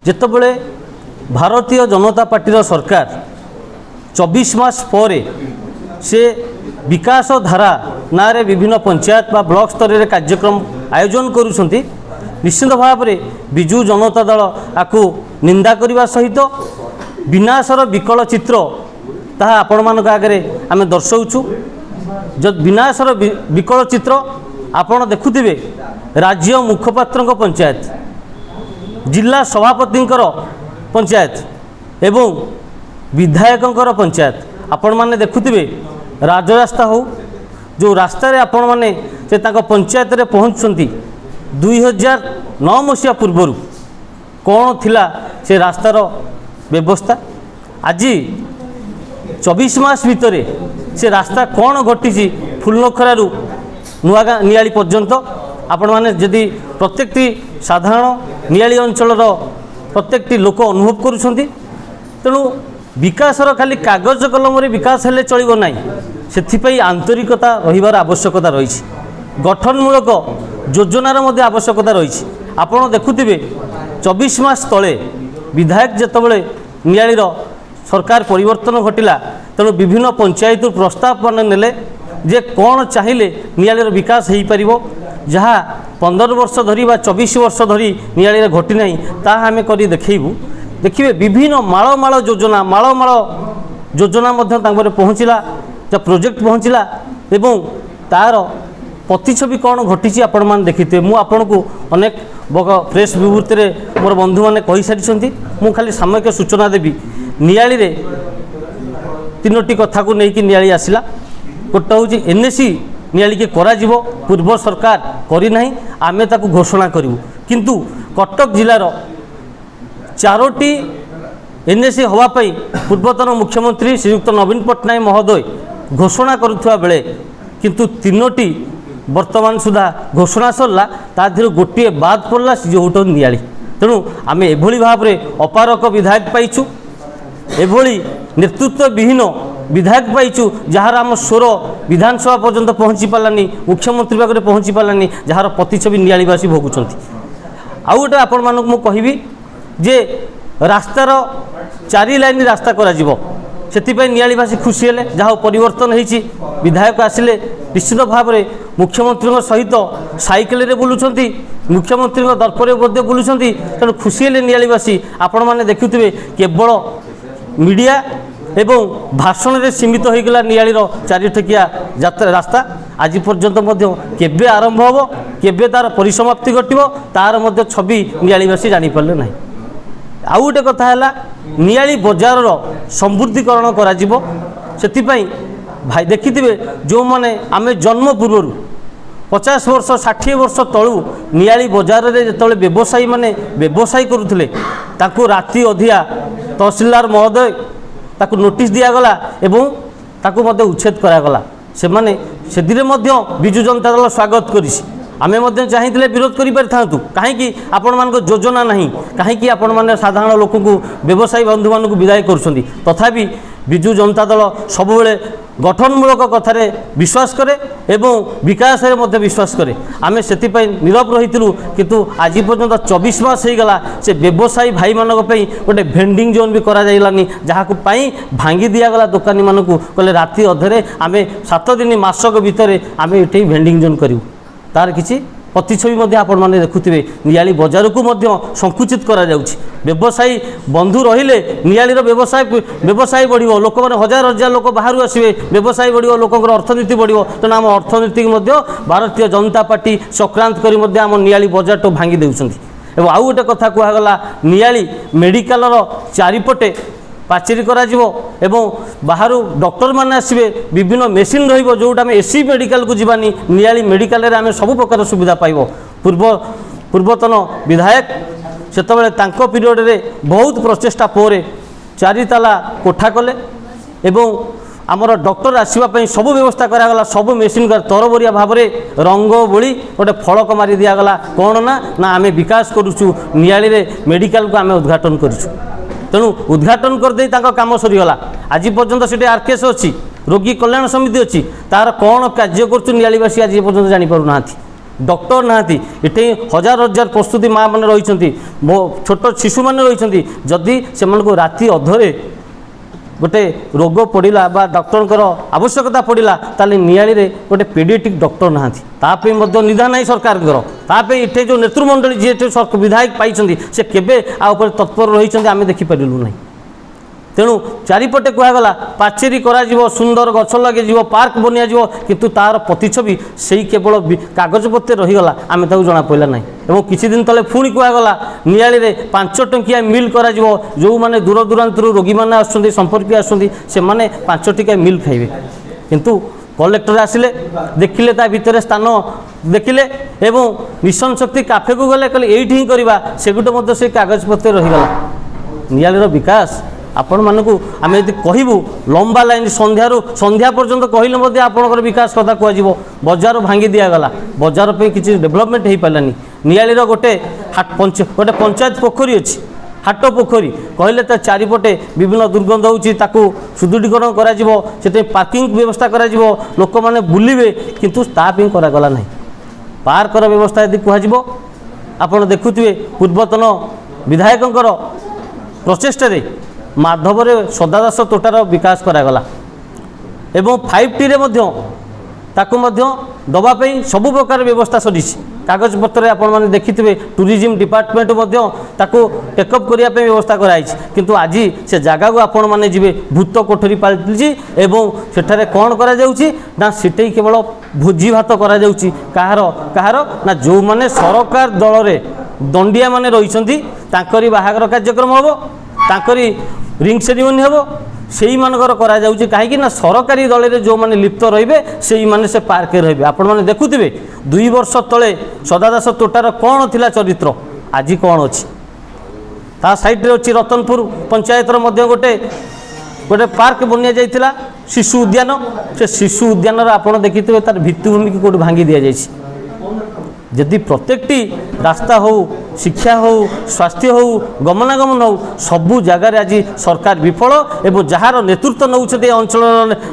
ଯେତେବେଳେ ଭାରତୀୟ ଜନତା ପାର୍ଟିର ସରକାର 24 ମାସ ପରେ से विकास धारा नारे विभिन्न पंचायत बा ब्लॉक स्तर कार्यक्रम आयोजन करुछंती निश्चित भाव में बिजु जनता दल आपको निंदा करने सहित विनाशर विकल चित्र ताहा आपण मान आगे आम दर्शाऊँ जब विनाशर विकल चित्र आपण देखुथिबे राज्य मुखपात्र पंचायत जिला सभापति पंचायत एवं विधायकों पंचायत आपण माने देखुथिबे राजरास्ता हो जो रास्ता रे आपण माने से ताको पंचायत रे पहुँचती 2009 मसीहा पूर्वर कौन थिला से रास्तार व्यवस्था आज 24 मास भितर से रास्ता कौन घटी फुलनखरारू नुआगा नियाली पर्यंत आपण माने जदि प्रत्येक साधारण नियाली अंचल प्रत्येक लोक अनुभव करुछंती तेणु विकासर खाली कागज कलम रे विकास हेले चलिबो नाही सेथिपई आंतरिकता रहिबार आवश्यकता रही गठनमूलक योजनार मध्य आवश्यकता रही आपण देखुथिबे 24 मास तले विधायक जेतबेले नियालीर सरकार परिवर्तन घटिला तेणु विभिन्न पंचायत प्रस्ताव मान नेले जे कौन चाहिए नियालीर विकास हो पारिबो जहाँ 15 वर्ष धरी बा 24 वर्ष धरी नियालीर घटी नाही ताहा आमे करी देखैबू देखिए विभिन्न माଳ योजना मध्य तांबरे पहुँचला जब प्रोजेक्ट पहुँचला एवं तार प्रतिछवि कौन घटी आपण मान देखिथे मु आपन को अनेक प्रेस विवृत्ति रे मोर बंधु माने कहि सारिछंती मु खाली सामयिक सूचना देबी नियाली रे तीनोटी कथा को लेकिन नियाली आसिला गोटे हूँ एनएसी नियाली के करा जीवो पूर्व सरकार करी नाही आमे ताकू घोषणा करिवु किंतु कटक जिलार 4टी एनएसी होवाई पूर्वतन मुख्यमंत्री श्रीयुक्त नवीन पट्टनायक महोदय घोषणा करुवा बेले किंतु 3टी वर्तमान सुधा घोषणा सरला ताधर गोटे बाद पड़ला जो नियाली तेणु आम एभली भाव में अपारक विधायक पाइचु एभली नेतृत्व विहीन विधायक पाइचु जार आम स्वर विधानसभा पर्यंत पहुँची पारानी मुख्यमंत्री पाखे पहुँची पारानी जार प्रतिछवि नियालीवासी भोगुंट आउ गोटे आपण मानक मु कहिबी जे रास्तार 4 लाइन रास्ता करा जीवो सेतिपई नियालीवासी खुशी हेले जहाँ परिवर्तन होती विधायक आसिले निश्चित भाव में मुख्यमंत्री सहित साइकेल रे बुलुछंती मुख्यमंत्री दर्परे मध्य बुलुछंती तेणु खुशी हेले नियालीवासी आपण माने देखुथिबे केवल मीडिया एवं भाषण रे सीमित हो गला नियालीर 4 ठेकिया यात्रा रास्ता आज पर्यंत मध्य केबे आरंभ होबो केबे तार परिसमाप्ति घटिबो तार मध्य छवि नियालीवासी जानि पारले नाही आउ गोटे कथा है नियाली बजार समृद्धीकरण करा जीवो सेतिपई भाई देखिथिबे जो माने आमे जन्म पूर्व 50 वर्ष 60 वर्ष तलू नियाली बजार रे जेतले व्यवसायी माने व्यवसाय करुथिले ताकू राति अधिया तहसीलदार महोदय ताकू नोटिस दियागला एवं ताकू मध्य उच्छेद करागला से माने से दिने मध्य बिजु जनता दल स्वागत करिछि आमे मध्य चाहिए विरोध करें कहीं आपण मान योजना ना कहीं आपण मैंने साधारण लोक को व्यवसायी बंधु मान विदाय करुँच तथापि बिजु जनता दल सब गठनमूलक कथार विश्वास करे एवं विकास रे विश्वास करे आमे से नीरव रही किंतु आज पर्यंत 24 मास हो गला से व्यवसायी भाई मानक गोटे भेंडिंग जोन भी करा जाइलानी जहाँ को भांगी दिगला दुकानी मानक कहले राति अधे आमे 7 दिन मासक भितर आमे ये भेंडिंग जोन करूँ तार किसी प्रतिछवि आपण मैंने देखुथिबे नियाली बजार को संकुचित करा जाउछि व्यवसायी बंधु रहिले नियालीर व्यवसाय बढ़िबो लोक माने हजार हजार लोक बाहर आसिबे व्यवसाय बढ़िबो लोकंकर अर्थनीति बढ़िबो तेणु आम अर्थनीति भारतीय जनता पार्टी संक्रांत करी आम नियाली बजार तो भांगी देउछंती एवं आउ गोटे कथा कहगला नियाली मेडिकलर चारिपटे पाचेरी करा जीवो एवं बाहर डॉक्टर माने आसबे विभिन्न मेसीन रहिबो जोटा आमे एसी मेडिकल को जीवानी नियाली मेडिकल रे आमे सब प्रकार सुविधा पाइबो पूर्वतन विधायक सेतबेले तांको पीरियड रे बहुत प्रचेष्टा पोरे 4 ताला कोठा कले एवं आमर डॉक्टर आसवाई सब व्यवस्था करागला सब मेसीन तरबरिया भाव में रंग बोली गोटे फलक मारी दिगला कौन ना आमे विकास करुचु नियाली रे मेडिकल को आमे उद्घाटन करुचु तेणु उद्घाटन करदे काम सरीगला आज पर्यंत से आरकेएस अच्छी रोगी कल्याण समिति अच्छी तार कौन कार्य कर नियालीवासी आज पर्यंत जापर ना डॉक्टर नाहांती इटे हजार हजार प्रस्तुति माँ मैंने रही छोट शिशु मैंने रही जदि से राति अधरे गोटे रोग पड़ा बा डॉक्टर आवश्यकता पड़ा ताले नियाली रे गोटे पेडियाट्रिक डॉक्टर नाहांती निधान नहीं सरकार इटे जो नेतृमंडली जी विधायक पाई से केबे आ तत्पर रही आम देखिपारू ना तेणु चारिपटे कहगला पाचेरी करा सुंदर गछ लगे पार्क बनिया किंतु तार प्रतिछवि से केवल कागजपत्र रहीगला आम जना पड़ा ना और किसी दिन तले पुणी कहगला नियाली रे 5 टंकिया मिल करा जो मैंने दूर दूरांत रोगी मैंने आसुँच संपर्क आसुँच से मैंने 5 टंकिया मिल खाइबे किंतु कलेक्टर आसिले देखिले ता भितर स्थान देखिले एवं मिशन शक्ति काफे को गले कहले एइठी ही करबा सेगुटे मध्य से कागजपत्र रहीगला नियालीर विकास आपण मानक आम यदि कहूँ लंबा लाइन संध्या पर्यंत कहले आपणकर विकास कथा कह बजार भांगी दिगला बजार पे किसी डेभलपमेंट हो पारानी नियालीर गोटे गोटे पंचायत पोखरी अच्छी हाट पोखरी कहले ता चारिपटे विभिन्न दुर्गंध होती सुदृढ़ीकरण कर पार्किंग व्यवस्था कर लोक मैंने बुलवे किंतु तापी करागला ना पार्कर व्यवस्था यदि कह आपड़ देखुए पूर्वतन विधायक प्रचेष्टा माधवरे सदादास तोटार विकास करागला एवं 5T रे दवाई सबु प्रकार व्यवस्था सरी कागज पत्र आपण मैंने देखिथे टूरिज्म डिपार्टमेंट टेकअप करने व्यवस्था कराई किंतु आज से जगह को आपण मैंने जी भूत कोठरी पाल्टी एवं सेठारे कौन करा जाउची ना सीटे केवल भोजी भात करा जाउची कहार ना जो माने सरकार दल रे दंडिया माने रही तांकरी बाहागर कार्यक्रम हम तांकरी रिंग सेरिमनी हम से मानकर करा जाउची कहीं ना सरकारी दल में जो मैंने लिप्त रहिबे से माने से पार्क रहिबे आपण माने देखुथिबे 2 वर्ष तले सदादास तोटार कौन थिला चरित्र आज कौन अच्छी ता साइड रे अच्छी रतनपुर पंचायतर मध्य गोटे गोटे पार्क बनिया जाइथिला शिशु उद्यान से शिशु उद्यान आपण देखिथिबे तार भित्तिभूमि की कोड भांगी दिया जाइछि यदि प्रत्येकटी रास्ता हो शिक्षा हो स्वास्थ्य हो गमनागमन हो सबू जगार आज सरकार विफल एवं जार नेतृत्व नौछते अंचल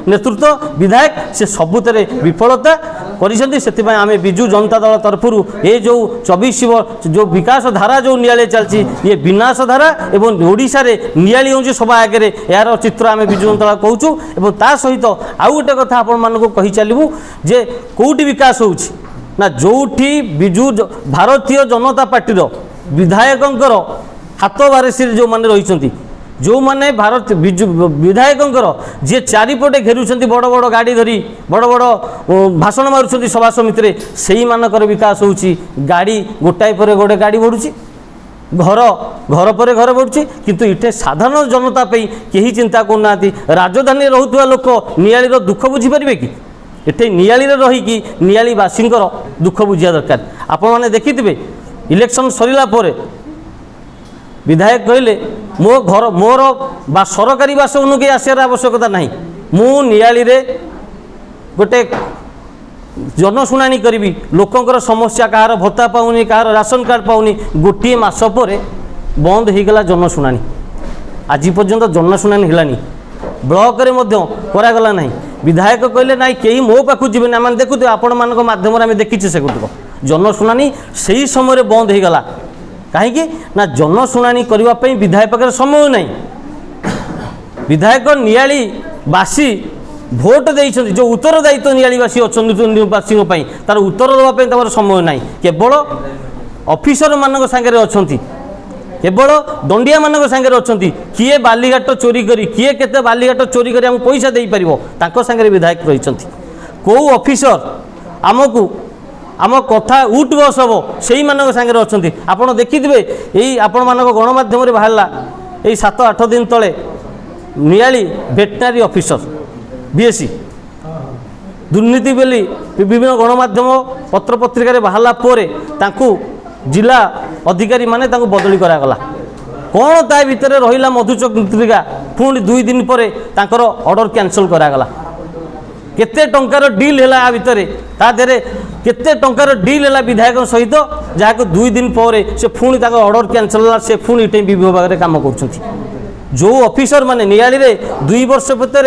नेतृत्व विधायक से सबुतरे विफलता करें आम विजु जनता दल तरफ ये जो 24 जो विकास धारा जो नियाली चलती ये विनाश धारा एवं ओडिशा रे नियाली हूँ सभा आगे यार चित्र आम विजु जनता दल कहूँ ता सहित आउ गोटे कथा आपण मानक कही चलू जे कौटी विकास होउछि ना जोठी विजु भारतीय जनता पार्टी विधायकंकर हाथ बारिश जो मैंने रही जो मैंने भारत विजु विधायकंकर जी चारिपटे घेरुंट बड़ बड़ गाड़ी धरी बड़ बड़ भाषण मारुंट सभा समिति से मानकर विकास होउछि गाड़ी गोटाए पर गोटे गाड़ी बढ़ुची घर घर पर घर बढ़ुची किंतु इटे साधारण जनता पे कहीं चिंता करना राजधानी रोकवा लोक नियालीर दुख बुझीपारे कि एटे नियाली रहीकि नियालीवासींकर दुख बुझा दरकार आपण मैंने देखिथे इलेक्शन सरिला परे विधायक कहले मो घर मोर बा सरकारी बासवन के आसार आवश्यकता नहीं मु नियाली रे गोटे जनशुणाणी करी लोकंकर समस्या कहार भत्ता पाऊनी कहार राशन कार्ड पाऊनी गोटे मास पर बंद हो गला जनशुणाणी आज पर्यंत जनशुणाणी है ब्लॉक रे मध्य करागला नहीं विधायक कहले ना कहीं मो पाखु जीवन आम देखुते आपण मान मध्यम आम देखीचे से गुटिक जनशुणाणी से ही समय बंद हो गला कहीं ना जनशुणाणी करने विधायक पाखे समय नहीं विधायक नियालीवासी भोट देइछन्ति जो उत्तरदायित्व नियालीवासी अच्छी तार उत्तर देवाई समय नहीं केवल ऑफिसर मान सांगे अच्छी केवल दंडिया मान सांगे अच्छा किए बालीघाट चोरी करी किए केते बालीघाट चोरी करी हमको पैसा दे पार सांगे विधायक रही कौ ऑफिसर आमको आम कथा उठ बस हम से सांगे अच्छा आपड़ देखिथे यही आपण मान गणमाध्यम बाहरला यही 7-8 दिन तले नियाली वेटनारी ऑफिसर बीएससी दुर्नीति बोली विभिन्न गणमाध्यम पत्र पत्रिका बाहरला जिला अधिकारी माने बदली करागला कौन ता भितर रहा मधुचंद्रिका पुणी 2 दिन पर ऑर्डर कैंसल करागला केते टंकार डील है आ भितर ता देरे केते टंकार डील है विधायक सहित जहाँ 2 दिन पर से पुणी ऑर्डर कैंसल से पुणी इटे विभाग में काम कर जो ऑफिसर माने नियाली रे 2 वर्ष भितर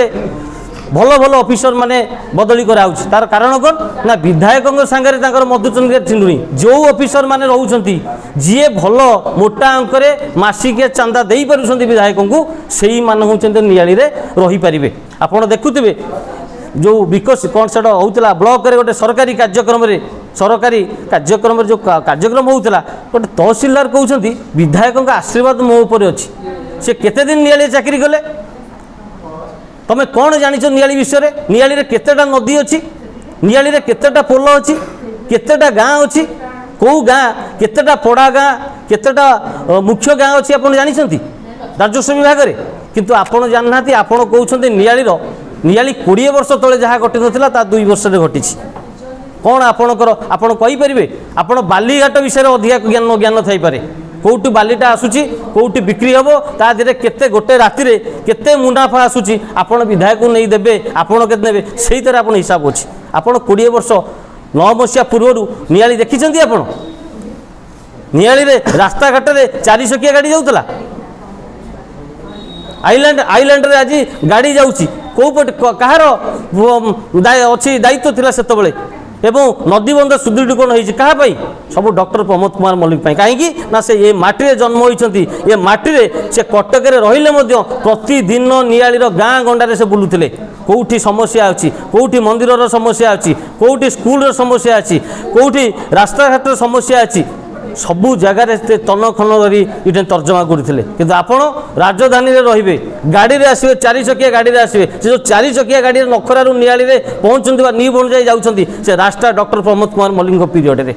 भल भल ऑफिसर माने बदली कराउछि तार कारण कोन ना विधायकों सांगे तांकर मधुचंद्र चिंडुनी जो ऑफिसर माने रहउछंती जिए भल मोटा अंकरे मासिक चांदा देई पारुछंती विधायकों को सेही मान होचंती नियाली रे रही परिबे। आपण देखुथिबे जो विकस कौन से होता ब्लॉक रे गोटे सरकारी कार्यक्रम रे जो कार्यक्रम होता गोटे तहसीलदार कहते विधायकों आशीर्वाद मो उपर अच्छी से केते दिन नियाली चाकरी कले तमें कौन जानिछ नियाली विषय नियाली रे केतेटा नदी अच्छी नियाली रे केतेटा पोल अच्छी केतेटा गाँ अच्छी कौ गाँ केतेटा पड़ा गाँ केतेटा मुख्य गाँ अच्छी आप जानिछंती राजस्व विभाग रे किंतु आपण जानना आपण कहते नियाली 20 वर्ष तले जहाँ घटी ना ता 2 वर्ष घटी कौन आपणकर आपण कहींपारे आपण बालीघाट विषय अधिक ज्ञान थाईपे कौटी बालीटा आसूची कौटी बिक्री हम ता देहरे केते गोटे राति रे केते मुनाफा आसूची आपण विधायक नहीं देबे आपण केते नेबे सेही तरह आपण हिसाब अछि आपण 20 वर्ष 9 मसीहा पूर्व नियाली देखिछंती आपण नियाली रे रास्ता घाट रे 4 चकिया गाड़ी जाउतला आइलैंड रे आज गाड़ी जाउची कोपटे कहार अच्छी दायित्व थिला सेतबेले एवं नदीबंध सुदृढ़ीकरण होती क्या सब डॉक्टर प्रमोद कुमार मल्लिक कहीं ना से ये माटी जन्म होती ये माटी से कटक रही प्रतिदिन नियालीर गाँ गंडारे से बुलूले कौटी समस्या अच्छी कौटी मंदिर समस्या अच्छी कौटी स्कूल समस्या अच्छी कौटी रास्ता घाट समस्या अच्छी सबू जगार तन खन धरी ये तर्जमा करते किंतु आपण राजधानी रे रहिबे गाड़ी रे आसबे 4 चकिया गाड़ी रे आसबे से जो 4 चकिया गाड़ी नखरारू नियाली रे पहुँचती नी बन जाई जाउछंती से रास्ता डॉक्टर प्रमोद कुमार मल्लिक पीरियड रे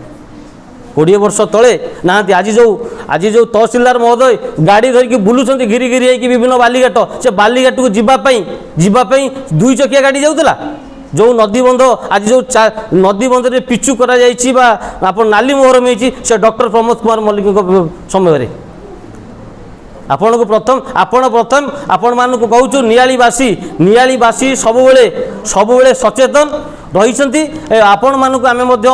20 वर्ष तले ना आज जो तहसीलदार महोदय गाड़ी धरिकी बुलूँ घिरी घिरी होगी विभिन्न बालीघाट से बालीघाट को जीवाई 2 चकिया गाड़ी जाऊला जो नदीबंध आज जो नदीबंध रे पिचु करा जाइछि बा आपण नाली मोहर मिछि से डॉक्टर प्रमोद कुमार मल्लिक समय रे आपण प्रथम आपण मान को कहूँ नियालीवासी सबुबले सचेतन रही आपण मान को आमे मध्य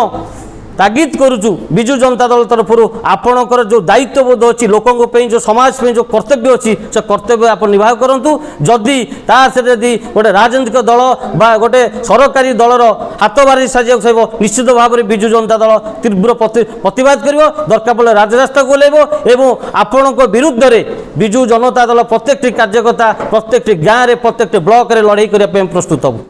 तागिद करुचु बिजु जनता दल तरफ आपणकर जो दायित्वबोध अच्छी लोकों जो समाज में जो कर्तव्य अच्छी से कर्तव्य आप निर्वाह करूँ जदि जदि गोटे राजनीतिक दल बा गोटे सरकारी दलर हाथ बारी साजिया निश्चित भाव में बिजु जनता दल तीव्र प्रतिवाद कर दरकार पड़े राजरास्ता को ओह्लैब एवं आपण विरुद्ध में बिजु जनता दल प्रत्येक कार्यकर्ता प्रत्येक गाँव में प्रत्येक ब्लॉक में लड़ाई करने प्रस्तुत हो।